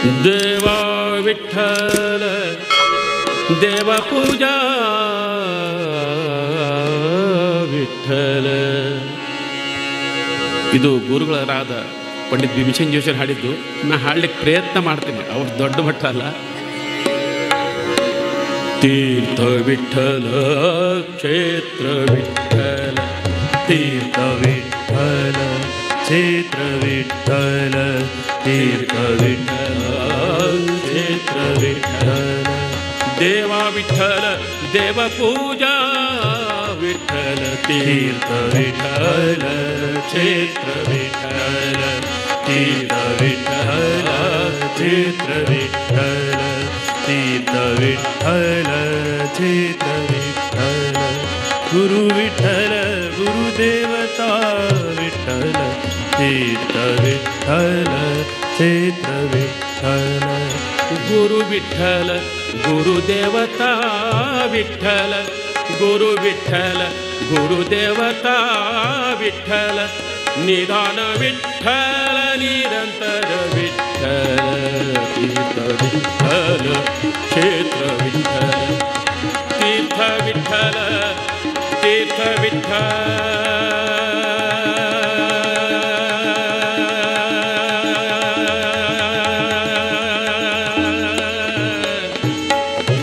देवा विठ्ठल देवपूजा ವಿಠಲ. ಇದು ಗುರುಗಳಾದ ಪಂಡಿತ್ ಭೀಮಸೇನ್ ಜೋಶಿ ಹಾಡಿದ್ದು. ನಾ ಹಾಡ್ಲಿಕ್ಕೆ ಪ್ರಯತ್ನ ಮಾಡ್ತೀನಿ, ಅವ್ರು ದೊಡ್ಡ ಮಟ್ಟ ಅಲ್ಲ. ತೀರ್ಥ ವಿಠಲ ಕ್ಷೇತ್ರ ವಿಠಲ, ತೀರ್ಥ ವಿಠಲ ಕ್ಷೇತ್ರ ವಿಠಲ, ತೀರ್ಥ ವಿಠಲ ಕ್ಷೇತ್ರ ವಿಠಲ. ದೇವಾ ವಿಠಲ ದೇವ ಪೂಜಾ ವಿಠಲ, ತೀರ್ಥ ವಿಠಲ ಕ್ಷೇತ್ರ ವಿಠಲ, ತೀರ್ಥ ವಿಠಲ ಕ್ಷೇತ್ರ ವಿಠಲ, ತೀರ್ಥ ವಿಠಲ ಕ್ಷೇತ್ರ ವಿಠಲ. ಗುರು ವಿಠಲ ಗುರುದೇವತಾ ವಿಠಲ, ತೀರ್ಥ ವಿಠಲ ಕ್ಷೇತ್ರ ವಿಠಲ. ಗುರು ವಿಠಲ ಗುರುದೇವತಾ ವಿಠಲ, ಗುರು ವಿಠಲ ಗುರುದೇವತಾ ವಿಠಲ. ನಿಧಾನ ವಿಠಲ ನಿರಂತರ ವಿಠಲ, ತೀರ್ಥ ವಿಠಲ ಕ್ಷೇತ್ರ ವಿಠಲ. ತೀರ್ಥ ವಿಠಲ ತೀರ್ಥ ವಿಠಲ.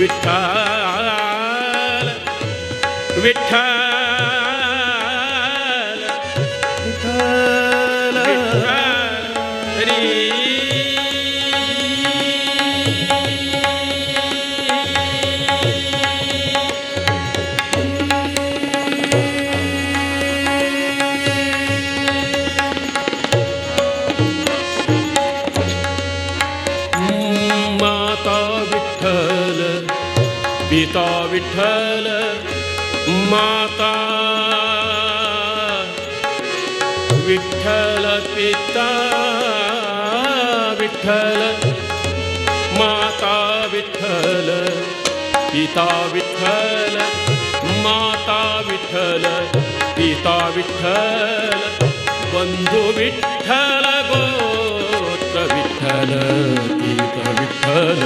ವಿಠ್ಠಲ ವಿಠ್ಠಲ ಹರಿ. ಮಾತಾ ವಿಠ್ಠಲ ಪಿತಾ ವಿಠ್ಠಲ, ಮಾತಾ ವಿಠ್ಠಲ ಪಿತಾ ವಿಠ್ಠಲ, ಮಾತಾ ವಿಠ್ಠಲ ಪಿತಾ ವಿಠ್ಠಲ, ಮಾತಾ ವಿಠ್ಠಲ ಪಿತಾ ವಿಠ್ಠಲ. ಬಂಧು ವಿಠ್ಠಲ ಗೋತ್ರ ವಿಠ್ಠಲ, ತೀರ್ಥ ವಿಠ್ಠಲ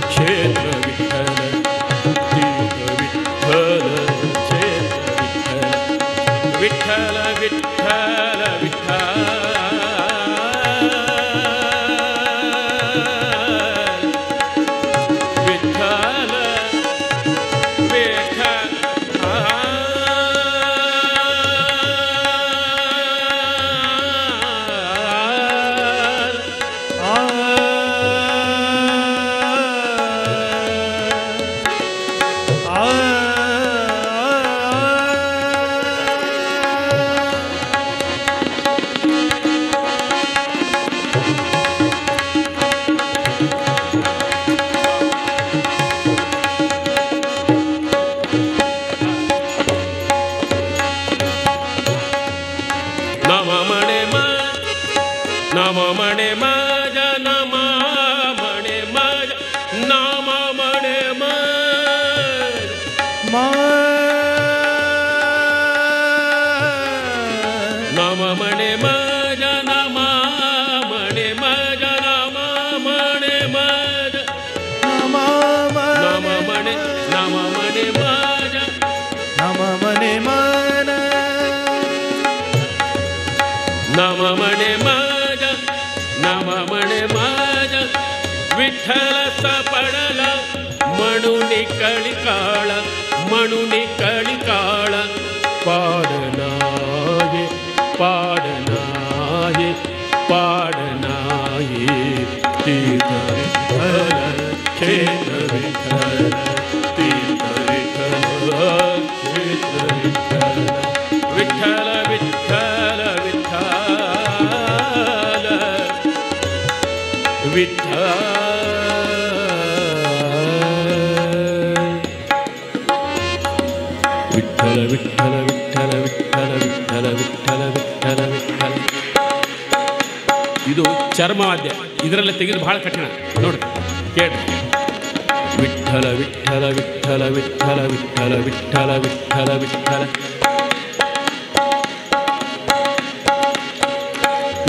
ಕ್ಷೇತ್ರ ವಿಠ್ಠಲ, ತೀರ್ಥ ವಿಠ್ಠಲ ವಿಠ್ಠಲ ವಿಠ್ಠಲ ವಿಠ್ಠಲ. ವಿಠ್ಠಲ ವಿಠಲ ಸಪಡಲ ಮಣುನಿ ಕಳಿಕಾಳ, ಮಣುನಿ ಕಳಿಕಾಳ. ಪಾಡನಾಯೆ ಪಾಡನಾಯೆ ಪಾಡನಾಯೆ. ತೀರ್ಥ ವಿಠಲ ಕ್ಷೇತ್ರ ವಿಠಲ, ತೀರ್ಥ ವಿಠಲ ಕ್ಷೇತ್ರ ವಿಠಲ. ವಿಠಲ ವಿಠಲ ವಿಠಲ ವಿಠಲ. ವಿಠಲ ವಿಠಲ ವಿಠಲ ವಿಠಲ ವಿಠಲ ವಿಠಲ ವಿಠಲ ವಿಠಲ. ಇದು ಚರ್ಮವಾದ್ಯ, ಇದರಲ್ಲೇ ತೆಗೆದು ಬಹಳ ಕಠಿಣ ನೋಡಿ, ಕೇಳಿ. ವಿಠಲ ವಿಠಲ ವಿಠಲ ವಿಠಲ ವಿಠಲ ವಿಠಲ ವಿಠಲ ವಿಠಲ.